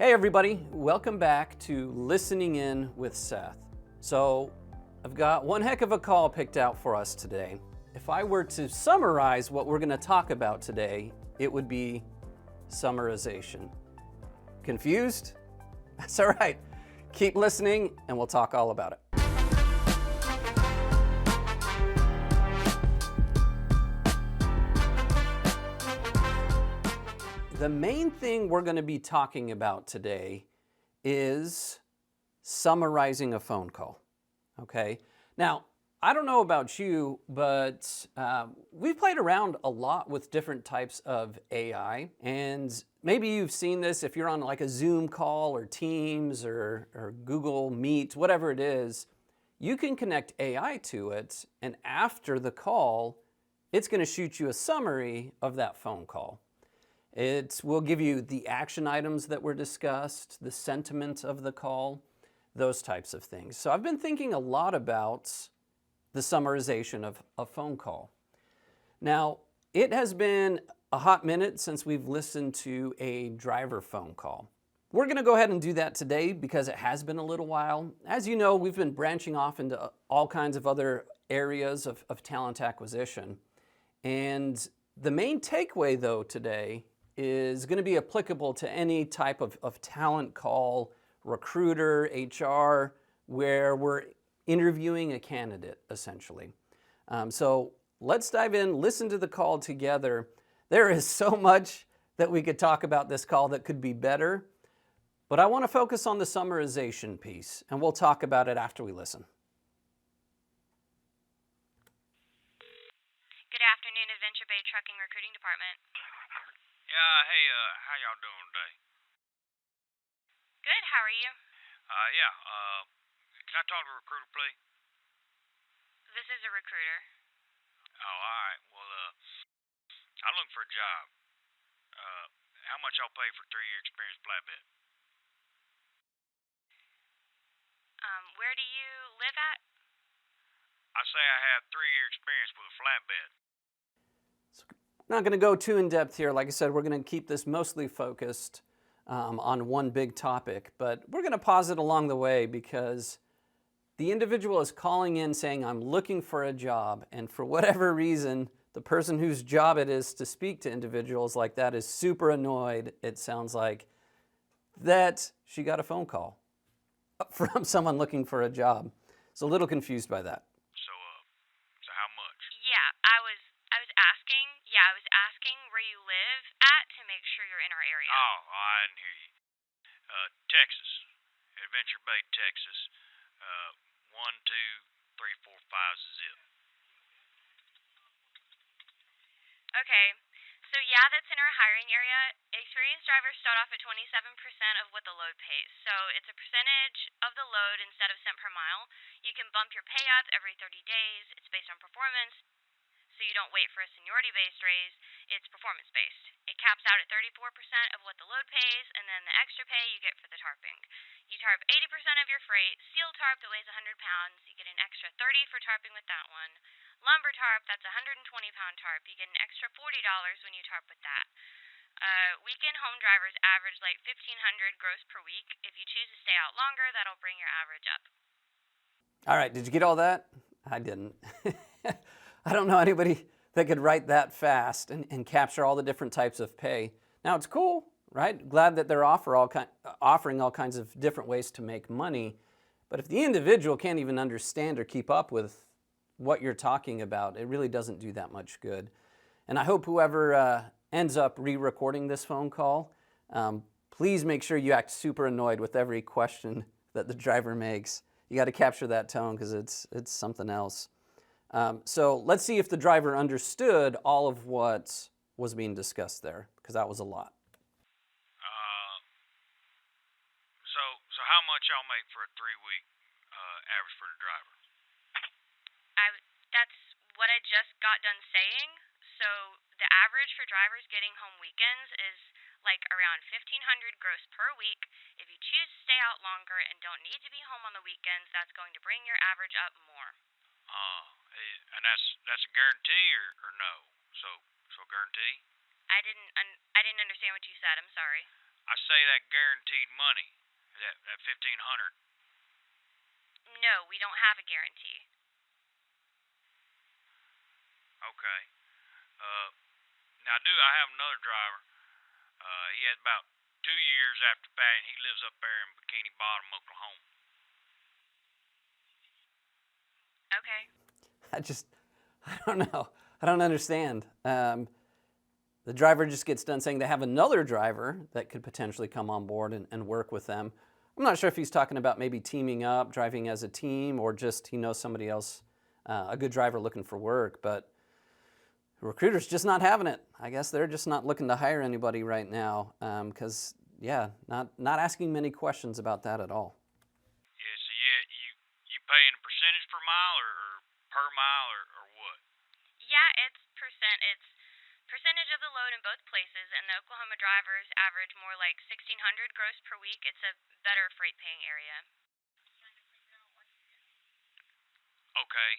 Hey everybody, welcome back to Listening In with Seth. So, I've got one heck of a call picked out for us today. If I were to summarize what we're going to talk about today, it would be summarization. Confused? That's all right. Keep listening and we'll talk all about it. The main thing we're going to be talking about today is summarizing a phone call. Okay? Now, I don't know about you, but we've played around a lot with different types of AI. And maybe you've seen this if you're on like a Zoom call or Teams or Google Meet, whatever it is, you can connect AI to it. And after the call, it's going to shoot you a summary of that phone call. It will give you the action items that were discussed, the sentiment of the call, those types of things. So I've been thinking a lot about the summarization of a phone call. Now, it has been a hot minute since we've listened to a driver phone call. We're going to go ahead and do that today because it has been a little while. As you know, we've been branching off into all kinds of other areas of talent acquisition. And the main takeaway, though, today is going to be applicable to any type of talent call, recruiter, HR, where we're interviewing a candidate, essentially. So let's dive in, listen to the call together. There is so much that we could talk about this call that could be better, but I want to focus on the summarization piece, and we'll talk about it after we listen. Good afternoon, Adventure Bay Trucking Recruiting Department. Yeah, hey, how y'all doing today? Good, how are you? Can I talk to a recruiter, please? This is a recruiter. Oh, all right. Well, I'm looking for a job. How much y'all pay for 3-year experience flatbed? Where do you live at? I say I have 3-year experience with a flatbed. Not going to go too in depth here. Like I said, we're going to keep this mostly focused on one big topic, but we're going to pause it along the way because the individual is calling in saying, I'm looking for a job. And for whatever reason, the person whose job it is to speak to individuals like that is super annoyed. It sounds like that she got a phone call from someone looking for a job. So a little confused by that. So how much? I was asking where you live at to make sure you're in our area. Oh, I didn't hear you. Texas. Adventure Bay, Texas. 12345 zip. Okay. So yeah, that's in our hiring area. Experienced drivers start off at 27% of what the load pays. So it's a percentage of the load instead of cent per mile. You can bump your pay up every 30 days. It's based on performance. So you don't wait for a seniority-based raise. It's performance-based. It caps out at 34% of what the load pays, and then the extra pay you get for the tarping. You tarp 80% of your freight. Steel tarp that weighs 100 pounds, you get an extra $30 for tarping with that one. Lumber tarp, that's a 120-pound tarp. You get an extra $40 when you tarp with that. Weekend home drivers average like $1,500 gross per week. If you choose to stay out longer, that'll bring your average up. All right, did you get all that? I didn't. I don't know anybody that could write that fast and capture all the different types of pay. Now, it's cool, right? Glad that they're offering all kinds of different ways to make money. But if the individual can't even understand or keep up with what you're talking about, it really doesn't do that much good. And I hope whoever ends up re-recording this phone call, please make sure you act super annoyed with every question that the driver makes. You got to capture that tone because it's something else. So let's see if the driver understood all of what was being discussed there, because that was a lot. So how much y'all make for a 3-week average for the driver? That's what I just got done saying. So the average for drivers getting home weekends is like around $1,500 gross per week. If you choose to stay out longer and don't need to be home on the weekends, that's going to bring your average up more. And that's a guarantee or no? So guarantee? I didn't understand what you said. I'm sorry. I say that guaranteed money, that 1500. No, we don't have a guarantee. Okay. Uh, Now I have another driver. He has about 2 years after that, and he lives up there in Bikini Bottom, Oklahoma. Okay. I don't know. I don't understand. The driver just gets done saying they have another driver that could potentially come on board and work with them. I'm not sure if he's talking about maybe teaming up, driving as a team, or just he knows somebody else, a good driver looking for work. But recruiters just not having it. I guess they're just not looking to hire anybody right now because, not asking many questions about that at all. Yeah, so you paying a percentage per mile or per mile or what? Yeah, it's percentage of the load in both places, and the Oklahoma drivers average more like 1,600 gross per week. It's a better freight paying area. Okay,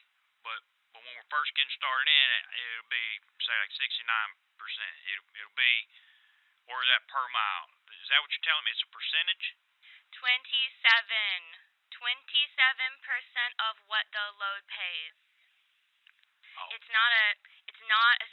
but when we're first getting started in, it'll be say like 69%. It'll be, or is that per mile? Is that what you're telling me? It's a percentage? 27% of what the load pays. Oh, It's not a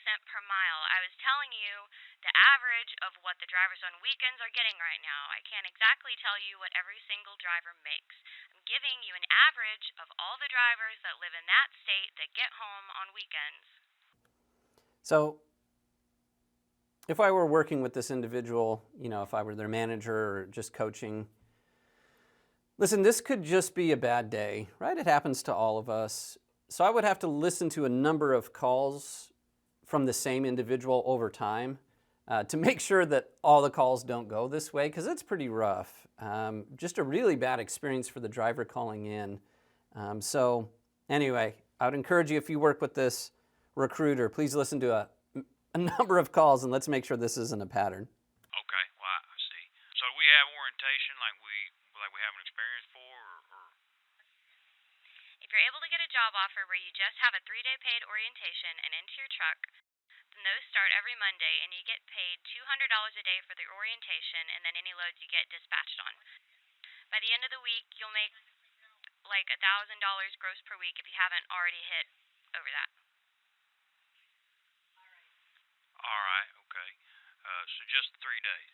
cent per mile. I was telling you the average of what the drivers on weekends are getting right now. I can't exactly tell you what every single driver makes. I'm giving you an average of all the drivers that live in that state that get home on weekends. So if I were working with this individual, if I were their manager or just coaching, listen, this could just be a bad day, right? It happens to all of us. So I would have to listen to a number of calls from the same individual over time to make sure that all the calls don't go this way, because it's pretty rough. Just a really bad experience for the driver calling in. So anyway, I would encourage you, if you work with this recruiter, please listen to a number of calls and let's make sure this isn't a pattern. okay. Well, I see. So do we have orientation like we have an experience for, or? If you're able to get a job offer where you just have a 3-day paid orientation and into your truck, then those start every Monday and you get paid $200 a day for the orientation and then any loads you get dispatched on. By the end of the week, you'll make like $1,000 gross per week if you haven't already hit over that. All right. Okay. So just 3 days.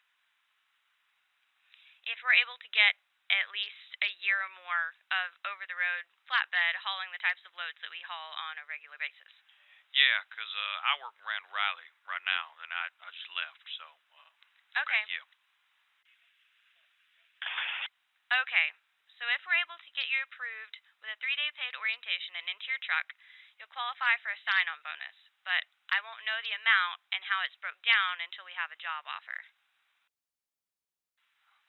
If we're able to get at least a year or more of over-the-road flatbed hauling the types of loads that we haul on a regular basis. Yeah, 'cause I work with Randall Reilly right now, and I just left, so. Okay. Yeah. Okay. So if we're able to get you approved with a 3-day paid orientation and into your truck, you'll qualify for a sign-on bonus. But I won't know the amount and how it's broke down until we have a job offer.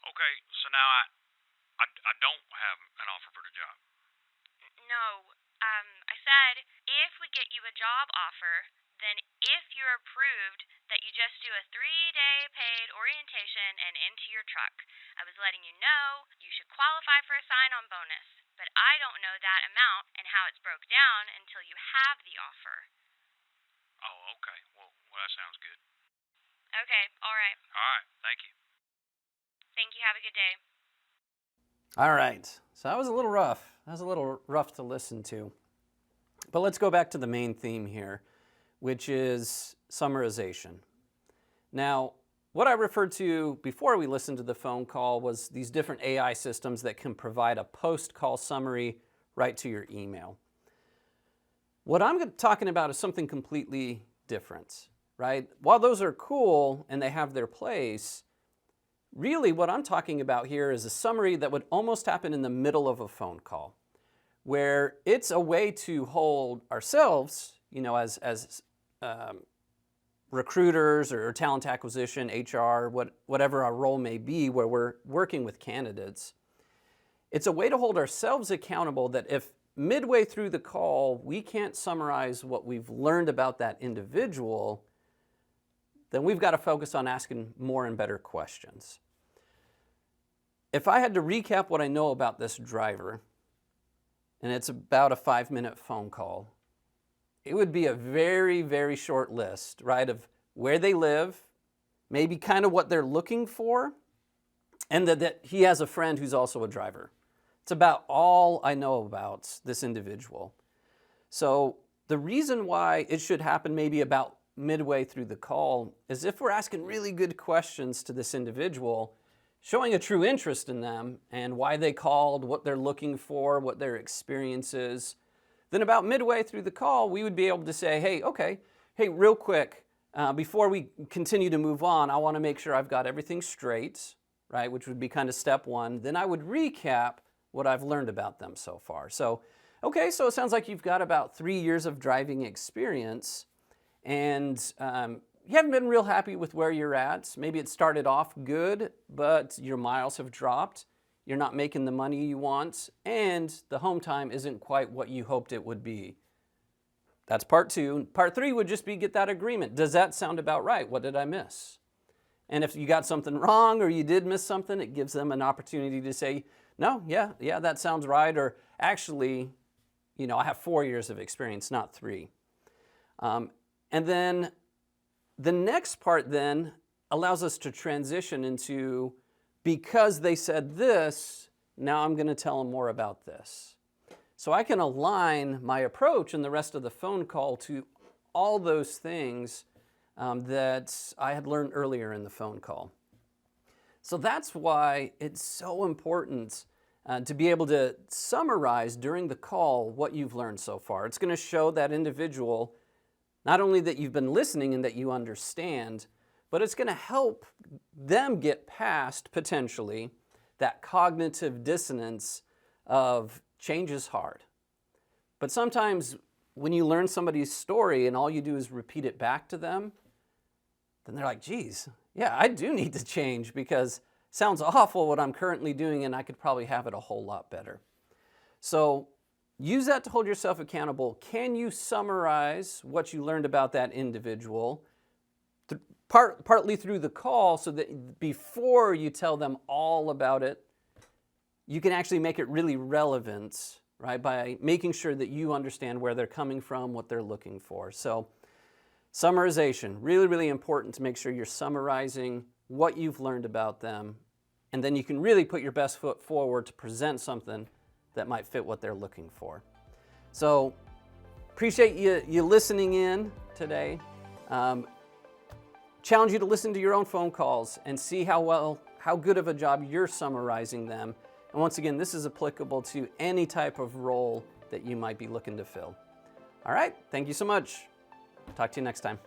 Okay. So now I don't have an offer for the job. No, I said if we get you a job offer, then if you're approved, that you just do a 3-day paid orientation and into your truck. I was letting you know you should qualify for a sign-on bonus, but I don't know that amount and how it's broke down until you have the offer. Oh, okay. Well, that sounds good. Okay, all right. All right. Thank you. Thank you. Have a good day. All right. So that was a little rough. That was a little rough to listen to. But let's go back to the main theme here, which is summarization. Now, what I referred to before we listened to the phone call was these different AI systems that can provide a post-call summary right to your email. What I'm talking about is something completely different, right? While those are cool and they have their place, really what I'm talking about here is a summary that would almost happen in the middle of a phone call, where it's a way to hold ourselves, as recruiters or talent acquisition, HR, whatever our role may be, where we're working with candidates. It's a way to hold ourselves accountable that if midway through the call we can't summarize what we've learned about that individual, then we've got to focus on asking more and better questions. If I had to recap what I know about this driver, and it's about a 5-minute phone call, it would be a very, very short list, right, of where they live, maybe kind of what they're looking for, and that he has a friend who's also a driver. It's about all I know about this individual. So the reason why it should happen maybe about midway through the call is if we're asking really good questions to this individual, showing a true interest in them and why they called, what they're looking for, what their experience is, then about midway through the call, we would be able to say, hey, okay, hey, real quick, before we continue to move on, I want to make sure I've got everything straight, right, which would be kind of step one. Then I would recap what I've learned about them so far. So, okay, so it sounds like you've got about 3 years of driving experience, and you haven't been real happy with where you're at. Maybe it started off good, but your miles have dropped. You're not making the money you want, and the home time isn't quite what you hoped it would be. That's part 2. Part 3 would just be get that agreement. Does that sound about right? What did I miss? And if you got something wrong or you did miss something, it gives them an opportunity to say, no, yeah, that sounds right. Or actually, I have 4 years of experience, not 3. And then the next part then allows us to transition into, because they said this, now I'm going to tell them more about this. So I can align my approach and the rest of the phone call to all those things that I had learned earlier in the phone call. So that's why it's so important to be able to summarize during the call what you've learned so far. It's going to show that individual not only that you've been listening and that you understand, but it's going to help them get past, potentially, that cognitive dissonance of change is hard. But sometimes when you learn somebody's story and all you do is repeat it back to them, then they're like, geez, yeah, I do need to change because it sounds awful what I'm currently doing and I could probably have it a whole lot better. So use that to hold yourself accountable. Can you summarize what you learned about that individual partly through the call so that before you tell them all about it, you can actually make it really relevant, right, by making sure that you understand where they're coming from, what they're looking for. So summarization, really, really important to make sure you're summarizing what you've learned about them, and then you can really put your best foot forward to present something that might fit what they're looking for. So appreciate you listening in today. Challenge you to listen to your own phone calls and see how good of a job you're summarizing them. And once again, this is applicable to any type of role that you might be looking to fill. All right, thank you so much. Talk to you next time.